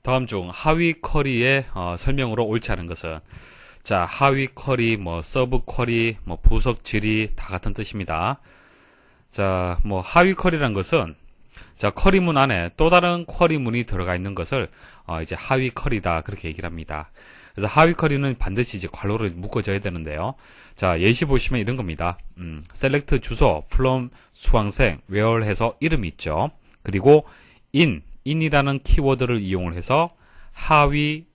다음 중 하위 쿼리의 설명으로 옳지 않은 것은, 자, 하위 쿼리, 서브 쿼리, 부석 질이 다 같은 뜻입니다. 자, 하위 쿼리란 것은, 자, 쿼리문 안에 또 다른 쿼리문이 들어가 있는 것을 이제 하위 쿼리다 그렇게 얘기를 합니다. 그래서 하위 쿼리는 반드시 이제 괄호를 묶어줘야 되는데요. 자, 예시 보시면 이런 겁니다. select 주소, from 수강생, where 해서 이름이 있죠. 그리고 in이라는 키워드를 이용을 해서 하위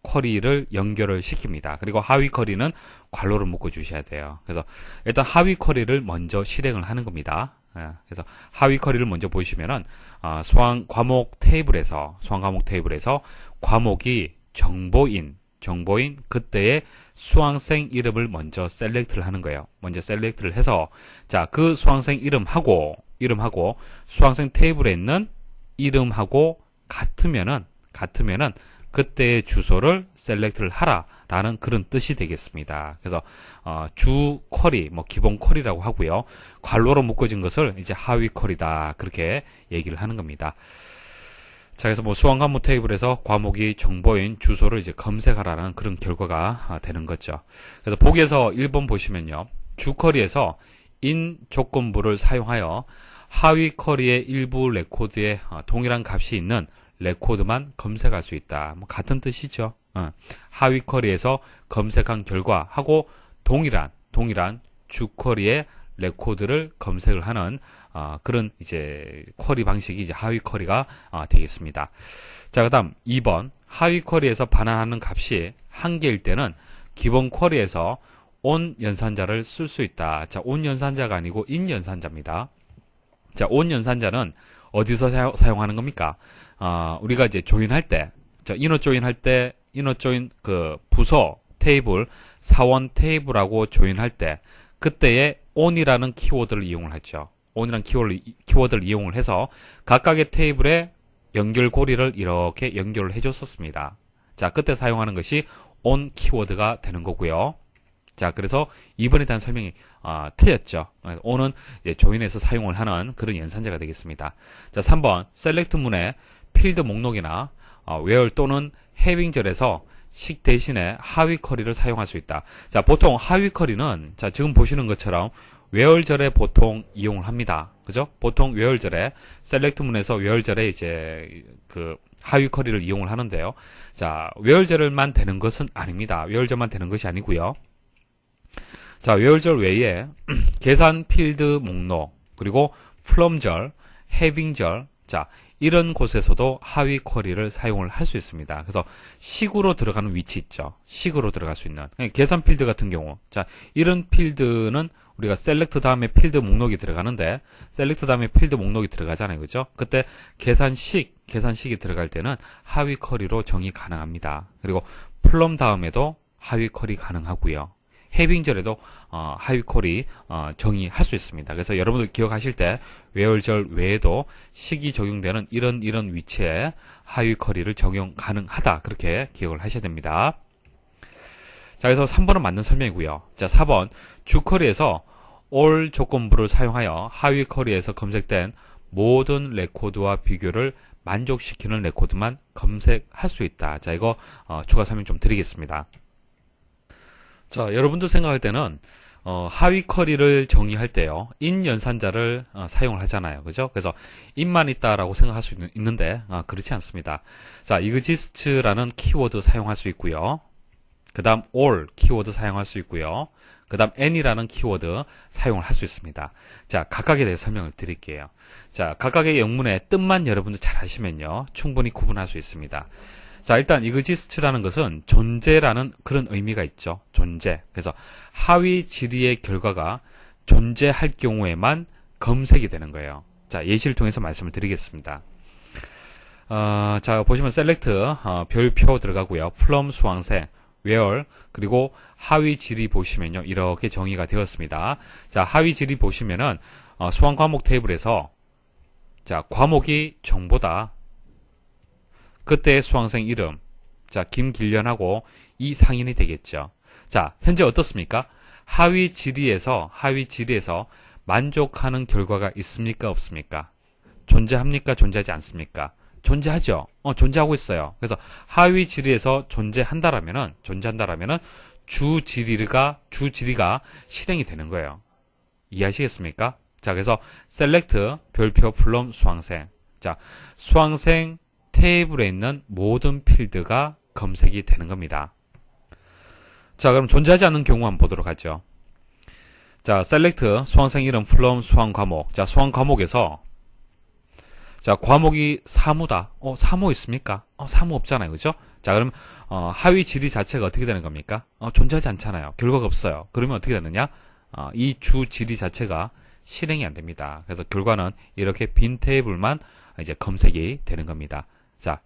쿼리를 연결을 시킵니다. 그리고 하위 쿼리는 괄호를 묶어 주셔야 돼요. 그래서 일단 하위 쿼리를 먼저 실행을 하는 겁니다. 그래서 하위 쿼리를 먼저 보시면은 수강 과목 테이블에서 과목이 정보인 그때의 수강생 이름을 먼저 셀렉트를 하는 거예요. 먼저 셀렉트를 해서 자, 그 수강생 이름하고 수강생 테이블에 있는 이름하고 같으면은 그때의 주소를 셀렉트를 하라라는 그런 뜻이 되겠습니다. 그래서 주 쿼리, 기본 쿼리라고 하고요. 괄호로 묶어진 것을 이제 하위 쿼리다 그렇게 얘기를 하는 겁니다. 자, 그래서 수강 과목 테이블에서 과목이 정보인 주소를 이제 검색하라는 그런 결과가 되는 거죠. 그래서 보기에서 1번 보시면요. 주 쿼리에서 in 조건부를 사용하여 하위 쿼리의 일부 레코드에 동일한 값이 있는 레코드만 검색할 수 있다. 같은 뜻이죠. 하위 쿼리에서 검색한 결과하고 동일한 주 쿼리의 레코드를 검색을 하는 그런 이제 쿼리 방식이 이제 하위 쿼리가 되겠습니다. 자, 그다음 2번 하위 쿼리에서 반환하는 값이 한 개일 때는 기본 쿼리에서 on 연산자를 쓸 수 있다. 자, on 연산자가 아니고 in 연산자입니다. 자, on 연산자는 어디서 사용하는 겁니까? 우리가 이제 조인할 때, 자, 이너 조인할 때, 이너 조인 그 부서 테이블, 사원 테이블하고 조인할 때, 그때에 on이라는 키워드를 이용을 하죠. on이라는 키워드를 이용을 해서 각각의 테이블에 연결고리를 이렇게 연결을 해줬었습니다. 자, 그때 사용하는 것이 on 키워드가 되는 거고요. 자, 그래서 2번에 대한 설명이 틀렸죠. on은 이제 조인해서 사용을 하는 그런 연산자가 되겠습니다. 자, 3번 select 문의 필드 목록이나 where 또는 having절에서 식 대신에 하위 쿼리를 사용할 수 있다. 자, 보통 하위 쿼리는 자, 지금 보시는 것처럼 where절에 보통 이용을 합니다. 그죠? 보통 where절에 select 문에서 where절에 이제 그 하위 쿼리를 이용을 하는데요. 자, where절만 되는 것은 아닙니다. where절만 되는 것이 아니고요. 자, where절 외에 계산 필드 목록, 그리고 from절, having절, 자, 이런 곳에서도 하위 쿼리를 사용을 할 수 있습니다. 그래서 식으로 들어가는 위치 있죠. 식으로 들어갈 수 있는. 계산 필드 같은 경우. 자, 이런 필드는 우리가 셀렉트 다음에 필드 목록이 들어가는데, 셀렉트 다음에 필드 목록이 들어가잖아요. 그죠? 그때 계산식이 들어갈 때는 하위 쿼리로 정의 가능합니다. 그리고 from 다음에도 하위 쿼리 가능하고요. 해빙절에도 하위 쿼리 정의할 수 있습니다. 그래서 여러분들 기억하실 때 where절 외에도 식이 적용되는 이런 위치에 하위 쿼리를 적용 가능하다 그렇게 기억을 하셔야 됩니다. 자, 그래서 3번은 맞는 설명이고요. 자, 4번 주 쿼리에서 all 조건부를 사용하여 하위 쿼리에서 검색된 모든 레코드와 비교를 만족시키는 레코드만 검색할 수 있다. 자, 이거 추가 설명 좀 드리겠습니다. 자, 여러분들 생각할 때는 하위 쿼리를 정의할 때요, in 연산자를 사용을 하잖아요. 그죠? 그래서 in만 있다라고 생각할 수 있는데 그렇지 않습니다. 자, exist라는 키워드 사용할 수 있고요. 그 다음 all 키워드 사용할 수 있고요. 그 다음 n이라는 키워드 사용을 할 수 있습니다. 자, 각각에 대해 설명을 드릴게요. 자, 각각의 영문의 뜻만 여러분들 잘 아시면요, 충분히 구분할 수 있습니다. 자, 일단 exist라는 것은 존재라는 그런 의미가 있죠. 존재. 그래서 하위 질의의 결과가 존재할 경우에만 검색이 되는 거예요. 자, 예시를 통해서 말씀을 드리겠습니다. 자, 보시면 select 별표 들어가고요. from 수강생, where, 그리고 하위 질의 보시면요, 이렇게 정의가 되었습니다. 자, 하위 질의 보시면은 수강 과목 테이블에서 자, 과목이 정보다. 그때의 수강생 이름, 자, 김길련하고 이 상인이 되겠죠. 자, 현재 어떻습니까? 하위 질의에서 만족하는 결과가 있습니까? 없습니까? 존재합니까? 존재하지 않습니까? 존재하죠. 존재하고 있어요. 그래서 하위 지리에서 존재한다라면은 주 지리가 실행이 되는 거예요. 이해하시겠습니까? 자, 그래서 select 별표 from 수강생. 자, 수강생 테이블에 있는 모든 필드가 검색이 되는 겁니다. 자, 그럼 존재하지 않는 경우 한번 보도록 하죠. 자, select 수강생 이름 from 수강 과목. 자, 수강 과목에서 자, 과목이 사무다. 사무 있습니까? 사무 없잖아요. 그죠? 자, 그럼 하위 지리 자체가 어떻게 되는 겁니까? 존재하지 않잖아요. 결과가 없어요. 그러면 어떻게 되느냐? 이 주 지리 자체가 실행이 안 됩니다. 그래서 결과는 이렇게 빈 테이블만 이제 검색이 되는 겁니다. 자,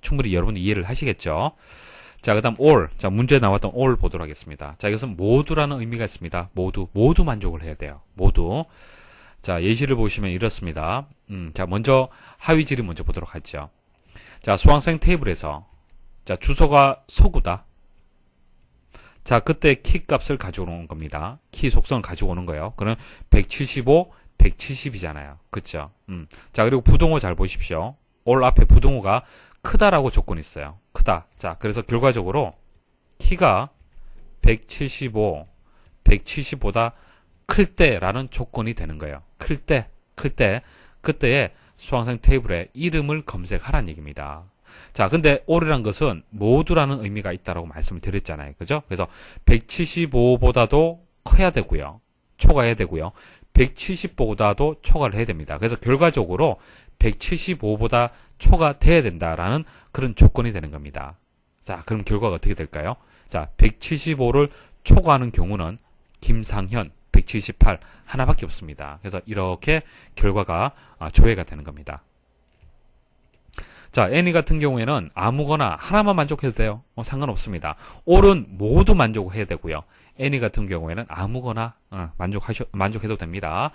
충분히 여러분 이해를 하시겠죠? 자, 그 다음 all. 자, 문제에 나왔던 all 보도록 하겠습니다. 자, 이것은 모두라는 의미가 있습니다. 모두 만족을 해야 돼요. 모두. 자, 예시를 보시면 이렇습니다. 자, 먼저 하위 지리 먼저 보도록 하죠. 자, 수강생 테이블에서 자, 주소가 서구다. 자, 그때 키 값을 가져오는 겁니다. 키 속성을 가지고 오는 거예요. 그럼 175, 170이잖아요. 그쵸? 자, 그리고 부동호 잘 보십시오. all 앞에 부동호가 크다라고 조건이 있어요. 크다. 자, 그래서 결과적으로 키가 175, 170보다 클 때라는 조건이 되는 거예요. 그때에 수강생 테이블에 이름을 검색하라는 얘기입니다. 자, 근데 all이란 것은 모두라는 의미가 있다라고 말씀을 드렸잖아요. 그죠? 그래서 175보다도 커야 되고요. 초과해야 되고요. 170보다도 초과를 해야 됩니다. 그래서 결과적으로 175보다 초과돼야 된다라는 그런 조건이 되는 겁니다. 자, 그럼 결과가 어떻게 될까요? 자, 175를 초과하는 경우는 김상현 178 하나밖에 없습니다. 그래서 이렇게 결과가 조회가 되는 겁니다. 자, 애니 같은 경우에는 아무거나 하나만 만족해도 돼요. 상관없습니다. all은 모두 만족해야 되고요. 애니 같은 경우에는 아무거나 만족해도 됩니다.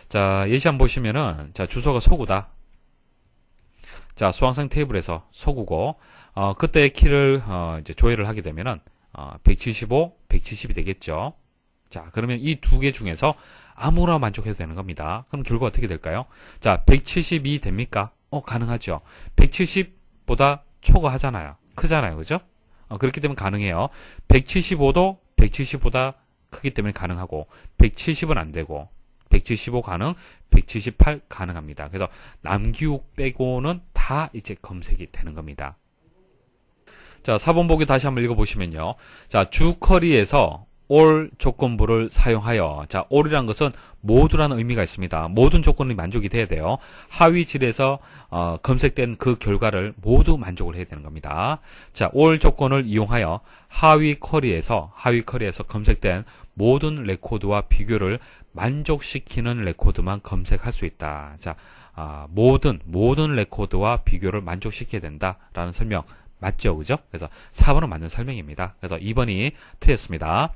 자, 예시 한번 보시면은 자, 주소가 서구다. 자, 수강생 테이블에서 서구고 그때의 키를 이제 조회를 하게 되면은 175, 170이 되겠죠. 자, 그러면 이 두 개 중에서 아무나 만족해도 되는 겁니다. 그럼 결과 어떻게 될까요? 자, 172 됩니까? 가능하죠. 170보다 초과하잖아요. 크잖아요. 그죠? 그렇기 때문에 가능해요. 175도 170보다 크기 때문에 가능하고 170은 안 되고 175 가능, 178 가능합니다. 그래서 남기욱 빼고는 다 이제 검색이 되는 겁니다. 자, 4번 보기 다시 한번 읽어보시면요. 자, 주 쿼리에서 all 조건부를 사용하여 자, all이란 것은 모두라는 의미가 있습니다. 모든 조건이 만족이 돼야 돼요. 하위 질에서 검색된 그 결과를 모두 만족을 해야 되는 겁니다. 자, all 조건을 이용하여 하위 쿼리에서 검색된 모든 레코드와 비교를 만족시키는 레코드만 검색할 수 있다. 자, 모든 레코드와 비교를 만족시켜야 된다라는 설명 맞죠? 그죠? 그래서 4번은 맞는 설명입니다. 그래서 2번이 틀렸습니다.